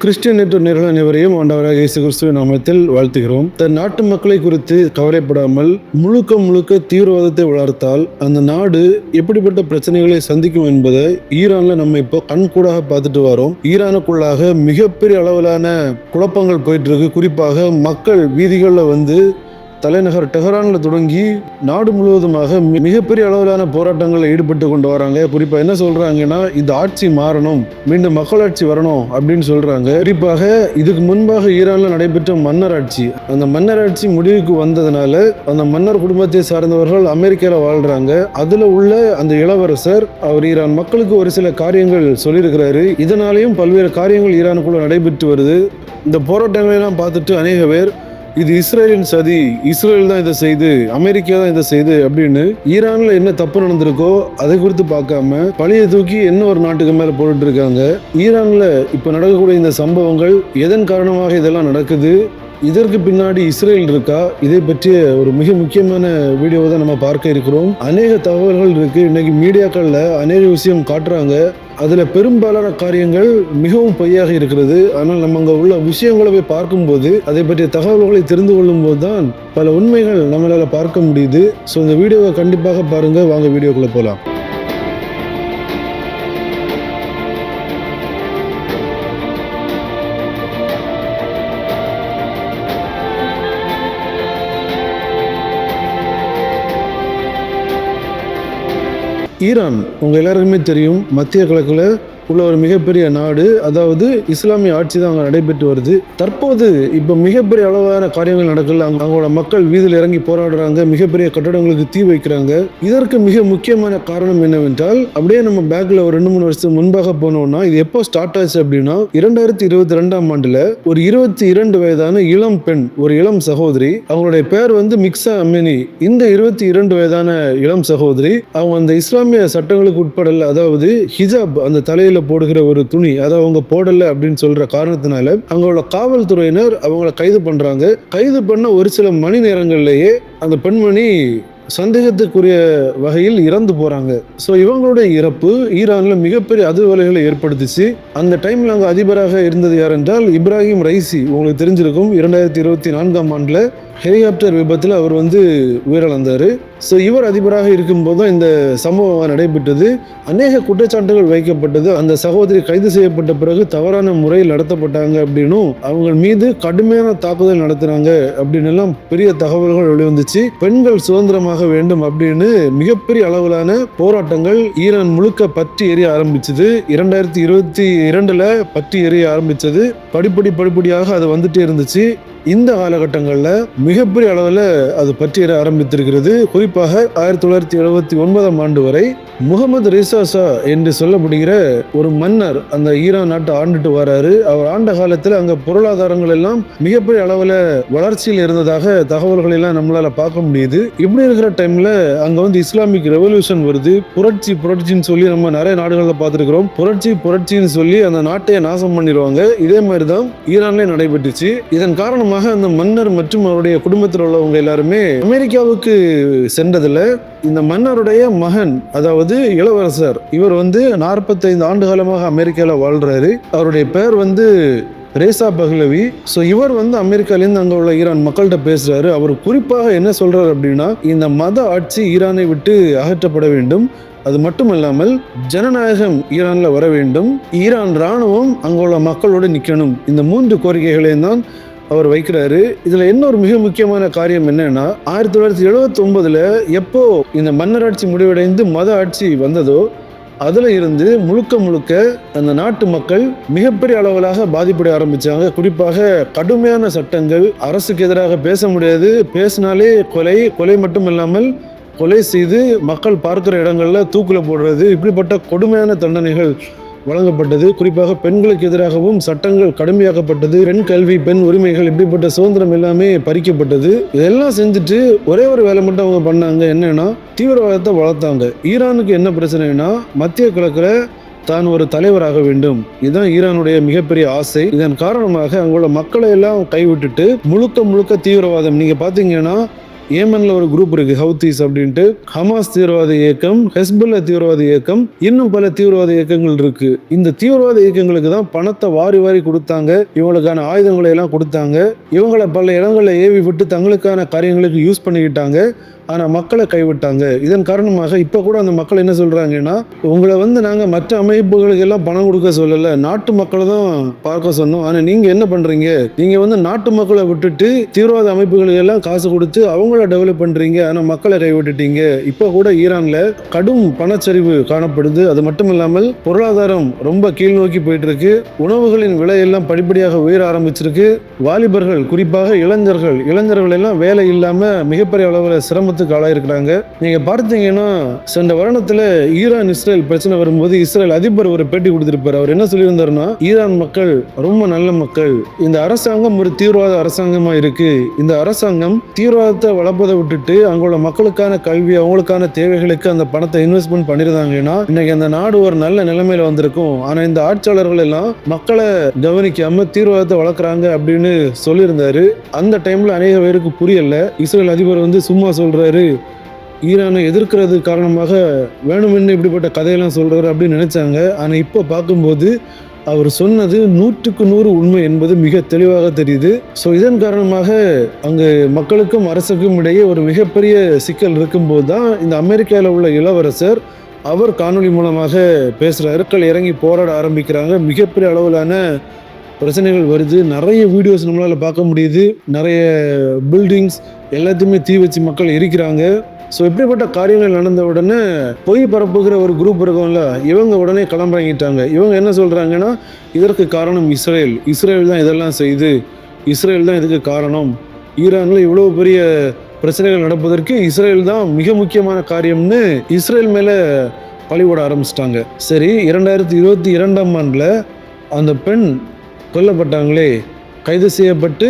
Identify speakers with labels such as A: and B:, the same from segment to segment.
A: Christian நேர்கள் அனைவரையும் ஆண்டவராக இயேசு கிறிஸ்துவின் நாமத்தில் வாழ்த்துகிறோம். தன் நாட்டு மக்களை குறித்து கவலைப்படாமல் முழுக்க தீவிரவாதத்தை வளர்த்தால் அந்த நாடு எப்படிப்பட்ட பிரச்சனைகளை சந்திக்கும் என்பதை ஈரான்ல நம்ம இப்போ கண்கூடாக பார்த்துட்டு வரோம். ஈரானுக்குள்ளாக மிகப்பெரிய அளவிலான குழப்பங்கள் போயிட்டு இருக்கு. குறிப்பாக மக்கள் வீதிகளில் வந்து தலைநகர் டெஹரான்ல தொடங்கி நாடு முழுவதுமாக மிகப்பெரிய அளவிலான போராட்டங்களில் ஈடுபட்டு கொண்டு வராங்க. குறிப்பாக என்ன சொல்றாங்கன்னா, இந்த ஆட்சி மாறணும், மீண்டும் மக்களாட்சி வரணும் அப்படின்னு சொல்றாங்க. குறிப்பாக இதுக்கு முன்பாக ஈரான்ல நடைபெற்ற மன்னர் ஆட்சி, அந்த மன்னர் ஆட்சி முடிவுக்கு வந்ததுனால அந்த மன்னர் குடும்பத்தை சார்ந்தவர்கள் அமெரிக்காவில் வாழ்றாங்க. அதுல உள்ள அந்த இளவரசர் அவர் ஈரான் மக்களுக்கு ஒரு சில காரியங்கள் சொல்லியிருக்கிறாரு. இதனாலேயும் பல்வேறு காரியங்கள் ஈரானுக்குள்ள நடைபெற்று வருது. இந்த போராட்டங்களை எல்லாம் பார்த்துட்டு அநேக பேர் இது இஸ்ரேலின் சதி, இஸ்ரேல் தான் இதை செய்து, அமெரிக்கா தான் இதை செய்து அப்படின்னு ஈரான்ல என்ன தப்பு நடந்திருக்கோ அதை குறித்து பார்க்காம பழைய தூக்கி என்ன ஒரு நாட்டுக்கு மேல போட்டுட்டு இருக்காங்க. ஈரான்ல இப்ப நடக்கக்கூடிய இந்த சம்பவங்கள் எதன் காரணமாக இதெல்லாம் நடக்குது, இதற்கு பின்னாடி இஸ்ரேல் இருக்கா, இதை பற்றிய ஒரு மிக முக்கியமான வீடியோவை தான் நம்ம பார்க்க இருக்கிறோம். அநேக தகவல்கள் இருக்கு. இன்னைக்கு மீடியாக்கள்ல அநேக விஷயம் காட்டுறாங்க. அதுல பெரும்பாலான காரியங்கள் மிகவும் பொய்யாக இருக்கிறது. ஆனால் நம்ம அங்க உள்ள விஷயங்களை போய் பார்க்கும்போது, அதை பற்றிய தகவல்களை தெரிந்து கொள்ளும் போது தான் பல உண்மைகள் நம்மளால பார்க்க முடியுது. ஸோ இந்த வீடியோவை கண்டிப்பாக பாருங்க. வாங்க வீடியோக்குள்ள போலாம். ஈரான் உங்க எல்லாருக்குமே தெரியும், மத்திய கிழக்குல உள்ள ஒரு மிகப்பெரிய நாடு. அதாவது இஸ்லாமிய ஆட்சி தான் அங்கே நடைபெற்று வருது. தற்போது இப்போ மிகப்பெரிய அளவான காரியங்கள் நடக்கல. அவங்களோட மக்கள் வீதியில் இறங்கி போராடுறாங்க, மிகப்பெரிய கட்டடங்களுக்கு தீ வைக்கிறாங்க. இதற்கு மிக முக்கியமான காரணம் என்னவென்றால், அப்படியே நம்ம பேக்ல ஒரு 2-3 வருஷத்துக்கு முன்பாக போனோம்னா, இது எப்போ ஸ்டார்ட் ஆச்சு அப்படின்னா 2022ஆம் ஆண்டுல ஒரு 22 வயதான இளம் பெண், ஒரு இளம் சகோதரி, அவங்களுடைய பேர் வந்து மிக்ஸா அமினி. இந்த 22 வயதான இளம் சகோதரி அவங்க அந்த இஸ்லாமிய சட்டங்களுக்கு உட்படல, அதாவது ஹிஜாப், அந்த தலையில போடுகிற ஒரு துணி, அதை அவங்க போடல அப்படின்னு சொல்ற காரணத்தினால அவங்களோட காவல்துறையினர் அவங்களை கைது பண்றாங்க. கைது பண்ண ஒரு சில மணி நேரங்கள்லயே அந்த பெண்மணி சந்தேகத்துக்குரிய வகையில் இறந்து போறாங்க. ஸோ இவங்களுடைய இறப்பு ஈரான்ல மிகப்பெரிய அதிர்வலைகளை ஏற்படுத்திச்சு. அந்த டைம்ல அங்க அதிபராக இருந்தது யார் என்றால் இப்ராஹிம் ரைசி. உங்களுக்கு தெரிஞ்சிருக்கும், 2024ஆம் ஆண்டுல ஹெலிகாப்டர் விபத்தில் அவர் வந்து உயிரிழந்தார். ஸோ இவர் அதிபராக இருக்கும்போது தான் இந்த சம்பவம் நடைபெற்றது. அநேக குற்றச்சாட்டுகள் வைக்கப்பட்டது. அந்த சகோதரி கைது செய்யப்பட்ட பிறகு தவறான முறையில் நடத்தப்பட்டாங்க அப்படின்னும், அவங்க மீது கடுமையான தாக்குதல் நடத்துறாங்க அப்படின்னு எல்லாம் பெரிய தகவல்கள் வெளிவந்துச்சு. பெண்கள் சுதந்திரமாக வேண்டும் அப்படின்னு மிகப்பெரிய அளவிலான போராட்டங்கள் ஈரான் முழுக்க பற்றி எரிய ஆரம்பிச்சது. 2022ல பற்றி எரிய ஆரம்பிச்சது. படிப்படியாக அது வந்துட்டே இருந்துச்சு. இந்த காலகட்டங்களில் மிகப்பெரிய அளவில் அது பற்றி எற ஆரம்பித்திருக்கிறது. குறிப்பாக 1979ஆம் ஆண்டு வரை முகமது ரிசா ஷா என்று சொல்லப்படுகிற ஒரு மன்னர் அந்த ஈரான் நாட்டை ஆண்டுட்டு வராரு. அவர் ஆண்ட காலத்தில் அங்கே பொருளாதாரங்கள் எல்லாம் மிகப்பெரிய அளவில் வளர்ச்சியில் இருந்ததாக தகவல்கள் எல்லாம் நம்மளால பார்க்க முடியுது. இப்படி இருக்கிற டைம்ல அங்கே வந்து இஸ்லாமிக் ரெவல்யூஷன் வருது. புரட்சின்னு சொல்லி நம்ம நிறைய நாடுகளில் பார்த்துருக்கிறோம். புரட்சின்னு சொல்லி அந்த நாட்டையே நாசம் பண்ணிடுவாங்க. இதே மாதிரி தான் ஈரான்லேயே நடைபெற்றுச்சு. இதன் காரணமாக அந்த மன்னர் மற்றும் அவருடைய குடும்பத்தில் உள்ளவங்க எல்லாருமே அமெரிக்காவுக்கு சென்றதுல இந்த மன்னருடைய மகன், அதாவது இளவரசர், இவர் வந்து 45 ஆண்டு காலமாக அமெரிக்காவில் வாழ்றாரு. அவருடைய பேர் வந்து ரேசா பஹ்லவி. ஸோ இவர் வந்து அமெரிக்காலேருந்து அங்கே உள்ள ஈரான் மக்கள்கிட்ட பேசுறாரு. அவர் குறிப்பாக என்ன சொல்றாரு அப்படின்னா, இந்த மத ஆட்சி ஈரானை விட்டு அகற்றப்பட வேண்டும், அது மட்டும் இல்லாமல் ஜனநாயகம் ஈரான்ல வர வேண்டும், ஈரான் ராணுவம் அங்குள்ள மக்களோடு நிற்கணும். இந்த 3 கோரிக்கைகளையும் தான் அவர் வைக்கிறாரு. இதுல இன்னொரு மிக முக்கியமான காரியம் என்னன்னா, 1979ல எப்போ இந்த மன்னராட்சி முடிவடைந்து மத ஆட்சி வந்ததோ அதுல இருந்து முழுக்க அந்த நாட்டு மக்கள் மிகப்பெரிய அளவிலாக பாதிப்படைய ஆரம்பிச்சாங்க. குறிப்பாக கடுமையான சட்டங்கள், அரசுக்கு எதிராக பேச முடியாது, பேசினாலே கொலை மட்டும் இல்லாமல் கொலை செய்து மக்கள் பார்க்கிற இடங்கள்ல தூக்குல போடுறது, இப்படிப்பட்ட கொடுமையான தண்டனைகள் வழங்கப்பட்டது. குறிப்பாக பெண்களுக்கு எதிராகவும் சட்டங்கள் கடுமையாக்கப்பட்டது. பெண் கல்வி, பெண் உரிமைகள், இப்படிப்பட்ட சுதந்திரம் எல்லாமே பறிக்கப்பட்டது. இதெல்லாம் செஞ்சுட்டு ஒரே ஒரு வேலை மட்டும் அவங்க பண்ணாங்க. என்னன்னா, தீவிரவாதத்தை வளர்த்தாங்க. ஈரானுக்கு என்ன பிரச்சனைனா, மத்திய கிழக்குல தான் ஒரு தலைவராக வேண்டும். இதுதான் ஈரானுடைய மிகப்பெரிய ஆசை. இதன் காரணமாக அங்குள்ள மக்களை எல்லாம் கைவிட்டுட்டு முழுக்க தீவிரவாதம். நீங்க பாத்தீங்கன்னா ஏமன்ல ஒரு குரூப் இருக்கு ஹவுத்தீஸ் அப்படின்ட்டு, ஹமாஸ் தீவிரவாத இயக்கம், ஹெஸ்புல்லா தீவிரவாத இயக்கம், இன்னும் பல தீவிரவாத இயக்கங்கள் இருக்கு. இந்த தீவிரவாத இயக்கங்களுக்கு தான் பணத்தை வாரி வாரி கொடுத்தாங்க, இவங்களுக்கான ஆயுதங்களை எல்லாம் கொடுத்தாங்க, இவங்களை பல இடங்களில் ஏவி விட்டு தங்களுக்கான காரியங்களுக்கு யூஸ் பண்ணிக்கிட்டாங்க. ஆனால் மக்களை கைவிட்டாங்க. இதன் காரணமாக இப்போ கூட அந்த மக்கள் என்ன சொல்கிறாங்கன்னா, உங்களை நாங்கள் மற்ற அமைப்புகளுக்கு எல்லாம் பணம் கொடுக்க சொல்லலை, நாட்டு மக்களை தான் பார்க்க சொன்னோம். ஆனால் நீங்கள் என்ன பண்ணுறீங்க, நீங்கள் நாட்டு மக்களை விட்டுட்டு தீவிரவாத அமைப்புகளுக்கு எல்லாம் காசு கொடுத்து அவங்கள டெவலப் பண்ணுறீங்க, ஆனால் மக்களை கைவிட்டுட்டீங்க. இப்போ கூட ஈரானில் கடும் பணச்சரிவு காணப்படுது. அது மட்டும் இல்லாமல் பொருளாதாரம் ரொம்ப கீழ் நோக்கி போயிட்டு இருக்கு. உணவுகளின் விலை எல்லாம் படிப்படியாக உயர ஆரம்பிச்சிருக்கு. வாலிபர்கள், குறிப்பாக இளைஞர்கள் எல்லாம் வேலை இல்லாமல் மிகப்பெரிய அளவில் சிரமத்தை ஆளாயிருக்கிறாங்க. நீங்க பார்த்தீங்கன்னா சென்ற வருடத்துல ஈரான் இஸ்ரேல் பிரச்சனை வரும்போது இஸ்ரேல் அதிபர் ஒரு பேட்டி கொடுத்திருப்பார். அவர் என்ன சொல்லியிருந்தாருன்னா, ஈரான் மக்கள் ரொம்ப நல்ல மக்கள், இந்த அரசாங்கம் ஒரு தீவிரவாத அரசாங்கமா இருக்கு, இந்த அரசாங்கம் தீவிரவாதத்தை வளர்ப்பதை விட்டுட்டு அவங்களோட மக்களுக்கான கல்வி, அவங்களுக்கான தேவைகளுக்கு அந்த பணத்தை இன்வெஸ்ட்மெண்ட் பண்ணிருந்தாங்கன்னா இன்னைக்கு அந்த நாடு ஒரு நல்ல நிலைமையில வந்திருக்கும். ஆனா இந்த ஆட்சியாளர்கள் எல்லாம் மக்களை கவனிக்காம தீவிரவாதத்தை வளர்க்குறாங்க அப்படின்னு சொல்லியிருந்தாரு. அந்த டைம்ல அநேக பேருக்கு புரியல. இஸ்ரேல் அதிபர் சும்மா சொல்றாரு, ஈரானை எதிர்க்கிறது காரணமாக வேணுமென்னு இப்படிப்பட்ட கதையெல்லாம் சொல்றாரு அப்படின்னு நினைச்சாங்க. ஆனா இப்போ பார்க்கும்போது அவர் சொன்னது 100% உண்மை என்பது மிக தெளிவாக தெரியுது. ஸோ இதன் காரணமாக அங்கு மக்களுக்கும் அரசுக்கும் இடையே ஒரு மிகப்பெரிய சிக்கல் இருக்கும்போது தான் இந்த அமெரிக்காவில் உள்ள இளவரசர் அவர் காணொலி மூலமாக பேசுகிறாரு. மக்கள் இறங்கி போராட ஆரம்பிக்கிறாங்க. மிகப்பெரிய அளவிலான பிரச்சனைகள் வருது. நிறைய வீடியோஸ் நம்மளால் பார்க்க முடியுது. நிறைய பில்டிங்ஸ் எல்லாத்தையுமே தீ வச்சு மக்கள் எரிக்கிறாங்க. ஸோ இப்படிப்பட்ட காரியங்கள் நடந்த உடனே பொய் பரப்புகிற ஒரு குரூப் இருக்கும்ல, இவங்க உடனே கிளம்புறாங்கிட்டாங்க. இவங்க என்ன சொல்கிறாங்கன்னா, இதற்கு காரணம் இஸ்ரேல் தான் இதெல்லாம் செய்யுது, இஸ்ரேல் தான் இதுக்கு காரணம், ஈரானில் இவ்வளோ பெரிய பிரச்சனைகள் நடப்பதற்கு இஸ்ரேல் தான் மிக முக்கியமான காரியம்னு இஸ்ரேல் மேலே பழிபட ஆரம்பிச்சிட்டாங்க. சரி, 2022ஆம் ஆண்டில் அந்த பெண் கொல்லப்பட்டாங்களே, கைது செய்யப்பட்டு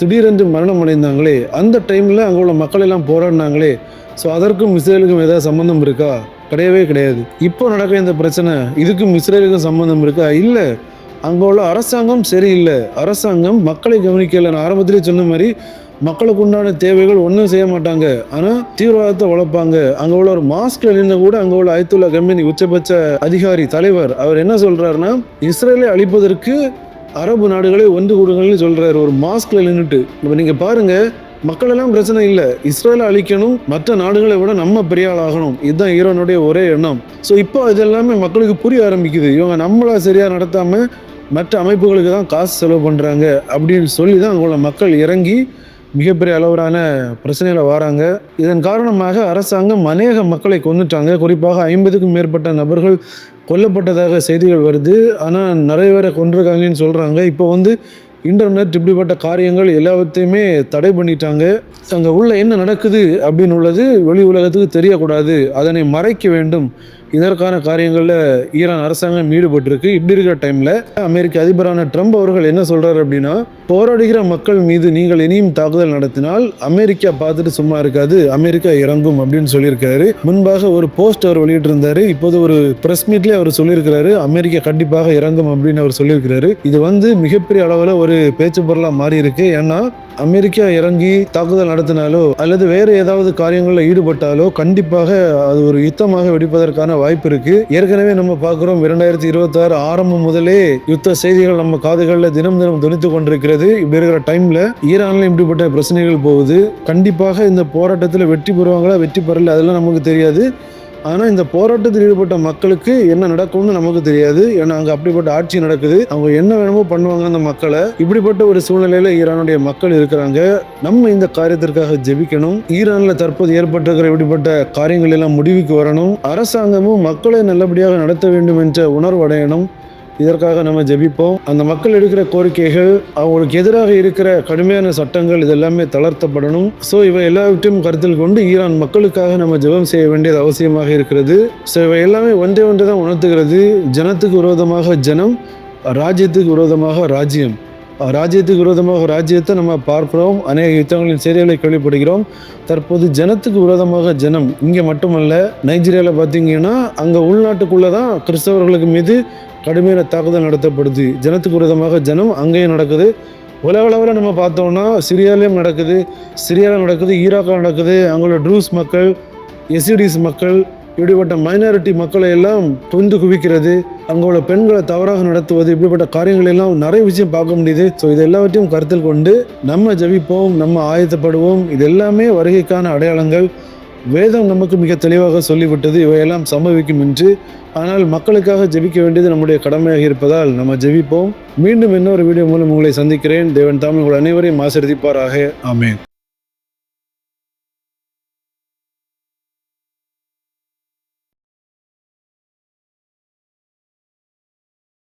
A: திடீரென்று மரணம் அடைந்தாங்களே, அந்த டைமில் அங்கே உள்ள மக்கள் எல்லாம் போராடினாங்களே, ஸோ அதற்கும் இஸ்ரேலுக்கும் ஏதாவது சம்மந்தம் இருக்கா? கிடையவே கிடையாது. இப்போ நடக்கிற இந்த பிரச்சனை இதுக்கும் இஸ்ரேலுக்கும் சம்மந்தம் இருக்கா? இல்லை. அங்கே உள்ள அரசாங்கம் சரியில்லை, அரசாங்கம் மக்களை கவனிக்கலை. நான் ஆரம்பத்திலே சொன்ன மாதிரி மக்களுக்கு உண்டான தேவைகள் ஒன்றும் செய்ய மாட்டாங்க, ஆனால் தீவிரவாதத்தை வளர்ப்பாங்க. அங்கே உள்ள ஒரு மாஸ்க்ல நின்று கூட அங்கே உள்ள அயத்துல்லா கமேனி உச்சபட்ச அதிகாரி தலைவர் அவர் என்ன சொல்றாருன்னா, இஸ்ரேலை அழிப்பதற்கு அரபு நாடுகளே ஒன்று கூடுங்கள்னு சொல்றாரு ஒரு மாஸ்க்ல நின்றுட்டு. இப்போ நீங்க பாருங்க, மக்கள் எல்லாம் பிரச்சனை இல்லை, இஸ்ரேலை அழிக்கணும், மற்ற நாடுகளை விட நம்ம பெரிய ஆள் ஆகணும், இதுதான் ஈரானுடைய ஒரே எண்ணம். ஸோ இப்போ இது எல்லாமே மக்களுக்கு புரிய ஆரம்பிக்குது. இவங்க நம்மளா சரியா நடத்தாம மற்ற அமைப்புகளுக்கு தான் காசு செலவு பண்றாங்க அப்படின்னு சொல்லி தான் அங்குள்ள மக்கள் இறங்கி மிகப்பெரிய அளவிலான பிரச்சனைகளை வராங்க. இதன் காரணமாக அரசாங்கம் அநேக மக்களை கொன்னுட்டாங்க. குறிப்பாக 50க்கும் மேற்பட்ட நபர்கள் கொல்லப்பட்டதாக செய்திகள் வருது. ஆனால் நிறைய பேரை கொண்டிருக்காங்கன்னு சொல்கிறாங்க. இப்போ இன்டர்நெட் இப்படிப்பட்ட காரியங்கள் எல்லாத்தையுமே தடை பண்ணிட்டாங்க. அங்கே உள்ள என்ன நடக்குது அப்படின்னு உள்ளது வெளி உலகத்துக்கு தெரியக்கூடாது, அதனை மறைக்க வேண்டும். இதற்கான காரியங்களில் ஈரான் அரசாங்கம் ஈடுபட்டிருக்கு. இப்படி இருக்கிற டைமில் அமெரிக்க அதிபரான ட்ரம்ப் அவர்கள் என்ன சொல்கிறார் அப்படின்னா, போராடுகிற மக்கள் மீது நீங்கள் இனியும் தாக்குதல் நடத்தினால் அமெரிக்கா பார்த்துட்டு சும்மா இருக்காது, அமெரிக்கா இறங்கும் அப்படின்னு சொல்லியிருக்காரு. முன்பாக ஒரு போஸ்ட் அவர் வெளியிட்டிருந்தாரு. இப்போது ஒரு பிரஸ் மீட்லேயே அவர் சொல்லியிருக்கிறாரு, அமெரிக்கா கண்டிப்பாக இறங்கும் அப்படின்னு அவர் சொல்லியிருக்கிறாரு. இது மிகப்பெரிய அளவில் ஒரு பேச்சு பொருளாக மாறி இருக்கு. ஏன்னா அமெரிக்கா இறங்கி தாக்குதல் நடத்தினாலோ அல்லது வேறு ஏதாவது காரியங்களில் ஈடுபட்டாலோ கண்டிப்பாக அது ஒரு யுத்தமாக வெடிப்பதற்கான வாய்ப்பு இருக்கு. ஏற்கனவே நம்ம பார்க்கிறோம், 2026 ஆரம்பம் முதலே யுத்த செய்திகள் நம்ம காதுகளில் தினம் தினம் துணித்து கொண்டிருக்கிறது. இப்படி இருக்கிற டைம்ல ஈரான்ல இப்படிப்பட்ட பிரச்சனைகள் போகுது. கண்டிப்பாக இந்த போராட்டத்தில் வெற்றி பெறுவாங்களா வெற்றி பெறல அதெல்லாம் நமக்கு தெரியாது. ஆனால் இந்த போராட்டத்தில் ஈடுபட்ட மக்களுக்கு என்ன நடக்கும்னு நமக்கு தெரியாது. ஏன்னா அங்கே அப்படிப்பட்ட ஆட்சி நடக்குது, அவங்க என்ன வேணுமோ பண்ணுவாங்க அந்த மக்களை. இப்படிப்பட்ட ஒரு சூழ்நிலையில ஈரானுடைய மக்கள் இருக்கிறாங்க. நம்ம இந்த காரியத்திற்காக ஜெபிக்கணும். ஈரான்ல தற்போது ஏற்பட்டிருக்கிற இப்படிப்பட்ட காரியங்கள் எல்லாம் முடிவுக்கு வரணும். அரசாங்கமும் மக்களை நல்லபடியாக நடத்த வேண்டும் என்ற உணர்வு அடையணும். இதற்காக நம்ம ஜெபிப்போம். அந்த மக்கள் எடுக்கிற கோரிக்கைகள், அவங்களுக்கு எதிராக இருக்கிற கடுமையான சட்டங்கள் இதெல்லாமே தளர்த்தப்படணும். ஸோ இவை எல்லாவற்றையும் கருத்தில் கொண்டு ஈரான் மக்களுக்காக நம்ம ஜெபம் செய்ய வேண்டியது அவசியமாக இருக்கிறது. ஸோ இவை எல்லாமே ஒன்றே தான் உணர்த்துகிறது, ஜனத்துக்கு விரோதமாக ஜனம், ராஜ்யத்துக்கு விரோதமாக ராஜ்யம். ராஜ்யத்துக்கு விரோதமாக ராஜ்யத்தை நம்ம பார்க்கிறோம். அநேக யுத்தங்களின் செய்திகளை கேள்விப்படுகிறோம். தற்போது ஜனத்துக்கு விரோதமாக ஜனம். இங்கே மட்டுமல்ல, நைஜீரியாவில் பார்த்தீங்கன்னா அங்கே உள்நாட்டுக்குள்ளே தான் கிறிஸ்தவர்களுக்கு மீது கடுமையான தாக்குதல் நடத்தப்படுது. ஜனத்துக்கு விரோதமாக ஜனம் அங்கேயும் நடக்குது. உலக அளவில் நம்ம பார்த்தோம்னா சிரியாலையும் நடக்குது, ஈராக்கில் நடக்குது. அங்குள்ள ட்ரூஸ் மக்கள், எசிடிஸ் மக்கள், இப்படிப்பட்ட மைனாரிட்டி மக்களை எல்லாம் தொந்து குவிக்கிறது, அங்கே உள்ள பெண்களை தவறாக நடத்துவது, இப்படிப்பட்ட காரியங்கள் எல்லாம் நிறைய விஷயம் பார்க்க முடியுது. ஸோ இது எல்லாவற்றையும் கருத்தில் கொண்டு நம்ம ஜெபிப்போம், நம்ம ஆயத்தப்படுவோம். இது எல்லாமே வருகைக்கான அடையாளங்கள். வேதம் நமக்கு மிக தெளிவாக சொல்லிவிட்டது இவையெல்லாம் சம்பவிக்கும் என்று. ஆனால் மக்களுக்காக ஜெபிக்க வேண்டியது நம்முடைய கடமையாக இருப்பதால் நம்ம ஜெபிப்போம். மீண்டும் இன்னொரு வீடியோ மூலம் உங்களை சந்திக்கிறேன். தேவன் தாமே உங்கள் அனைவரையும் ஆசீர்வதிப்பாராக. ஆமென்.